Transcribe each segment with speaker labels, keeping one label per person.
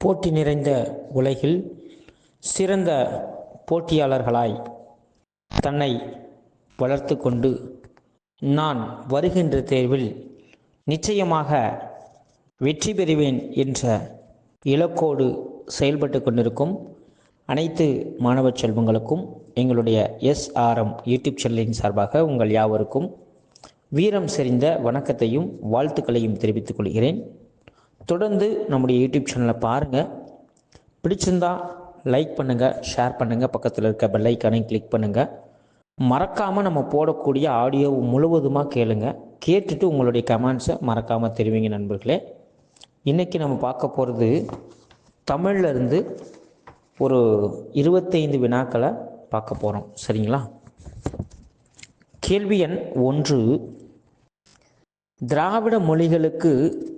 Speaker 1: போட்டி நிறைந்த உலகில் சிறந்த போட்டியாளர்களாய் தன்னை வளர்த்து கொண்டு நான் வருகின்ற தேர்வில் நிச்சயமாக வெற்றி பெறுவேன் என்ற இலக்கோடு செயல்பட்டு கொண்டிருக்கும் அனைத்து மாணவ செல்வங்களுக்கும் எங்களுடைய SRM யூடியூப் சேனலின் சார்பாக உங்கள் யாவருக்கும் வீரம் செறிந்த வணக்கத்தையும் வாழ்த்துக்களையும் தெரிவித்துக் கொள்கிறேன். தொடர்ந்து நம்முடைய யூடியூப் சேனலை பாருங்கள். பிடிச்சிருந்தா லைக் பண்ணுங்கள், ஷேர் பண்ணுங்கள், பக்கத்தில் இருக்க பெல் ஐக்கானையும் கிளிக் பண்ணுங்கள். மறக்காமல் நம்ம போடக்கூடிய ஆடியோ முழுவதுமாக கேட்டுட்டு உங்களுடைய கமெண்ட்ஸை மறக்காமல் தெரிவிங்க நண்பர்களே. இன்றைக்கி நம்ம பார்க்க போகிறது தமிழ்லேருந்து ஒரு 25 வினாக்களை பார்க்க போகிறோம். சரிங்களா? கேள்வி எண் 1, திராவிட மொழிகளுக்கு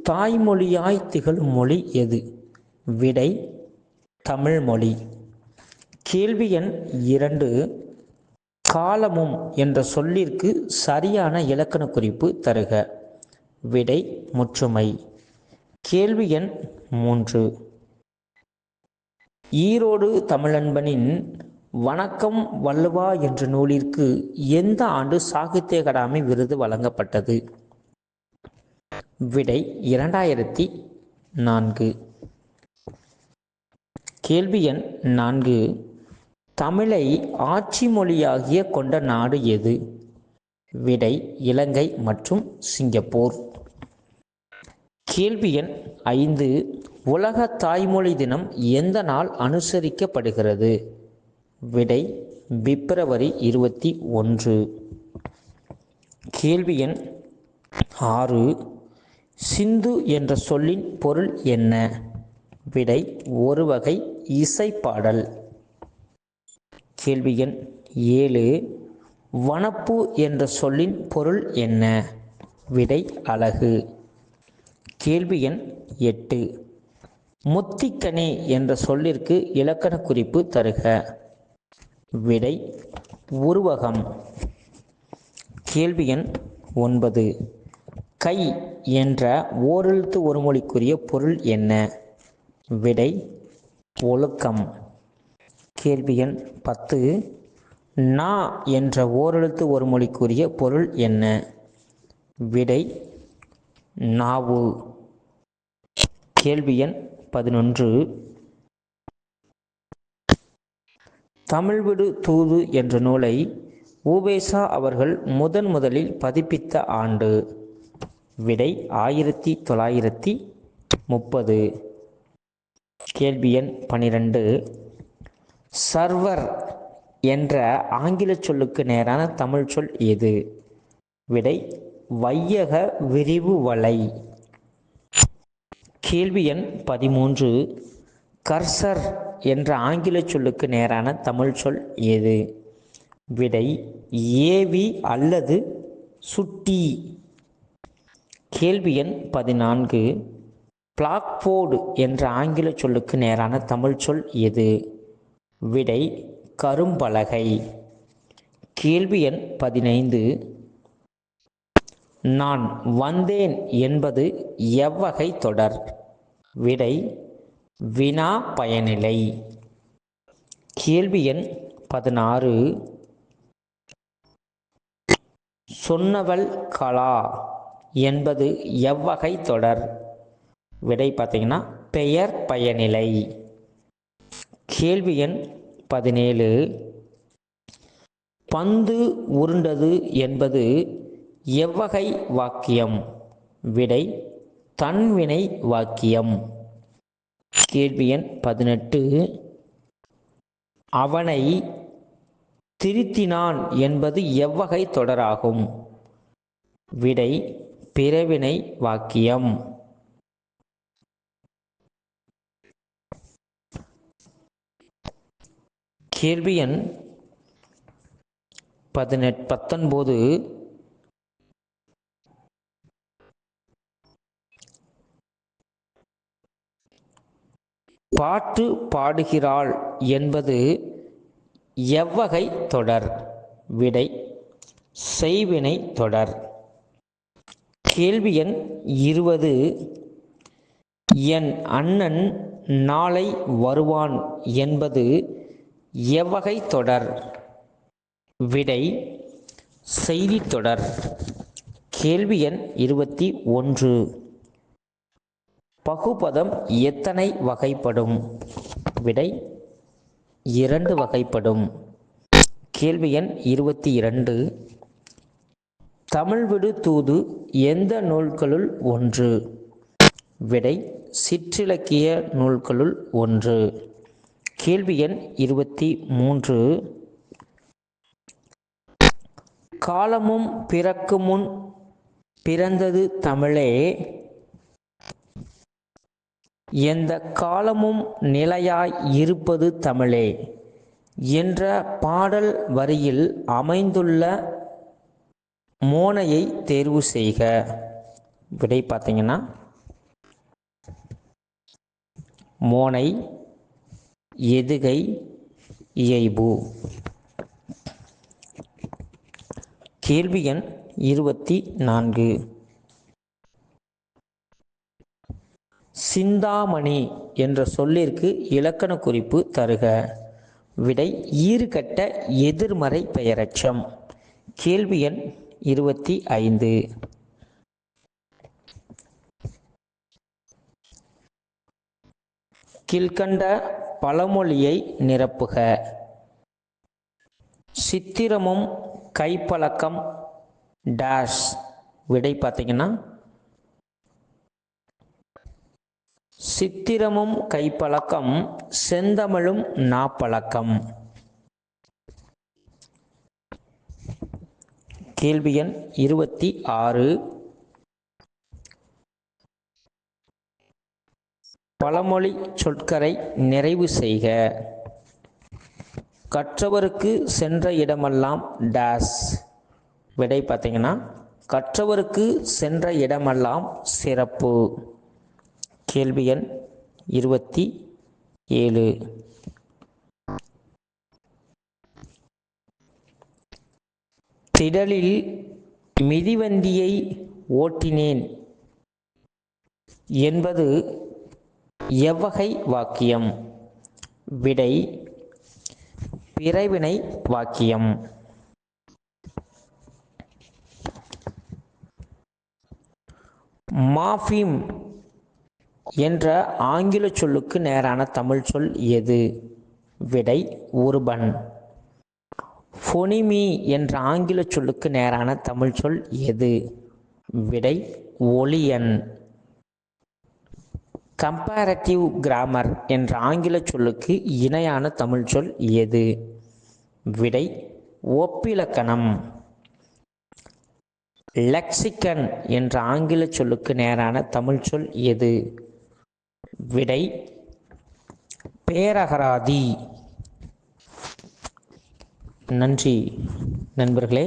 Speaker 1: தாய்மொழியாய் திகழும் மொழி எது? விடை தமிழ் மொழி. கேள்வி எண் 2, காலமும் என்ற சொல்லிற்கு சரியான இலக்கண குறிப்பு தருக. விடை முற்றுமை. கேள்வி எண் 3, ஈரோடு தமிழன்பனின் வணக்கம் வள்ளுவா என்ற நூலிற்கு எந்த ஆண்டு சாகித்ய அகாடமி விருது வழங்கப்பட்டது? விடை 2004. கேள்வி எண் 4, தமிழை ஆட்சி மொழியாகிய கொண்ட நாடு எது? விடை இலங்கை மற்றும் சிங்கப்பூர். கேள்வி எண் 5, உலக தாய்மொழி தினம் எந்த நாள் அனுசரிக்கப்படுகிறது? விடை பிப்ரவரி 21. கேள்வி எண் 6, சிந்து என்ற சொல்லின் பொருள் என்ன? விடை ஒரு வகை இசைப்பாடல். கேள்வி எண் 7, வனப்பு என்ற சொல்லின் பொருள் என்ன? விடை அழகு. கேள்வி எண் 8, முத்திக்கனி என்ற சொல்லிற்கு இலக்கண குறிப்பு தருக. விடை உருவகம். கேள்வி எண் 9, கை என்ற ஓரெழுத்து ஒரு மொழிக்குரிய பொருள் என்ன? விடை ஒழுக்கம். கேள்வி எண் 10, நா என்ற ஓரெழுத்து ஒரு மொழிக்குரிய பொருள் என்ன? விடை நாவு. கேள்வி எண் 11, தமிழ்விடு தூது என்ற நூலை உ.வே.சா அவர்கள் முதலில் பதிப்பித்த ஆண்டு? விடை 1930. கேள்வி எண் 12, சர்வர் என்ற ஆங்கில சொல்லுக்கு நேரான தமிழ் சொல் எது? விடை வையக விரிவு வலை. கேள்வி எண் 13, கர்சர் என்ற ஆங்கில சொல்லுக்கு நேரான தமிழ் சொல் எது? விடை ஏவி அல்லது சுட்டி. கேள்வி எண் 14, பிளாக்போர்டு என்ற ஆங்கில சொல்லுக்கு நேரான தமிழ் சொல் எது? விடை கரும்பலகை. கேள்வி எண் 15, நான் வந்தேன் என்பது எவ்வகை தொடர்? விடை வினா பயனிலை. கேள்வி எண் 16, சொன்னவள் கலா என்பது எவ்வகை தொடர்? விடை பார்த்தீங்கன்னா பெயர் பயனிலை. கேள்வி எண் 17, பந்து உருண்டது என்பது எவ்வகை வாக்கியம்? விடை தன்வினை வாக்கியம். கேள்வி எண் 18, அவனை திருத்தினான் என்பது எவ்வகை தொடராகும்? விடை பிறவினை வாக்கியம். கேள்வி எண் 19, பாட்டு பாடுகிறாள் என்பது எவ்வகை தொடர்? விடை செய்வினை தொடர். கேள்வி எண் 20, என் அண்ணன் நாளை வருவான் என்பது எவ்வகை தொடர்? விடை செய்தித் தொடர். கேள்வி எண் 21. பகுபதம் எத்தனை வகைப்படும்? விடை 2 வகைப்படும். கேள்வி எண் 22. தமிழ் விடு தூது எந்த நூல்களுள் ஒன்று? விடை சிற்றிலக்கிய நூல்களுள் ஒன்று. கேள்வி எண் 23. காலமும் பிறக்கு முன் பிறந்தது தமிழே, எந்த காலமும் நிலையாய் இருப்பது தமிழே என்ற பாடல் வரியில் அமைந்துள்ள மோனையை தேர்வு செய்க. விடை பார்த்தீங்கன்னா மோனை, எதுகை, இயைபு. கேள்வி எண் 24. சிந்தாமணி என்ற சொல்லிற்கு இலக்கண குறிப்பு தருக. விடை ஈறுகட்ட எதிர்மறை பெயரெச்சம். கேள்வி எண் 25. கீழ்கண்ட பழமொழியை நிரப்புக. சித்திரமும் கைப்பழக்கம் டேஷ். விடை பார்த்தீங்கன்னா சித்திரமும் கைப்பழக்கம் செந்தமிழும் நாப்பழக்கம். கேள்வி எண் 26. பழமொழி சொற்களை நிறைவு செய்க. கற்றவருக்கு சென்ற இடமெல்லாம் டேஸ். விடை பார்த்தீங்கன்னா கற்றவருக்கு சென்ற இடமெல்லாம் சிறப்பு. கேள்வி எண் 27. திடலில் மிதிவண்டியை ஓட்டினேன் என்பது எவ்வகை வாக்கியம்? விடை பிறவினை வாக்கியம். மார்ஃபிம் என்ற ஆங்கில சொல்லுக்கு நேரான தமிழ் சொல் எது? விடை உருபன். ஃபோனிமி என்ற ஆங்கில சொல்லுக்கு நேரான தமிழ் சொல் எது? விடை ஒளியன். கம்பேரட்டிவ் கிராமர் என்ற ஆங்கில சொல்லுக்கு இணையான தமிழ் சொல் எது? விடை ஒப்பிலக்கணம். லெக்சிகன் என்ற ஆங்கில சொல்லுக்கு நேரான தமிழ் சொல் எது? விடை பேரகராதி. நன்றி நண்பர்களே.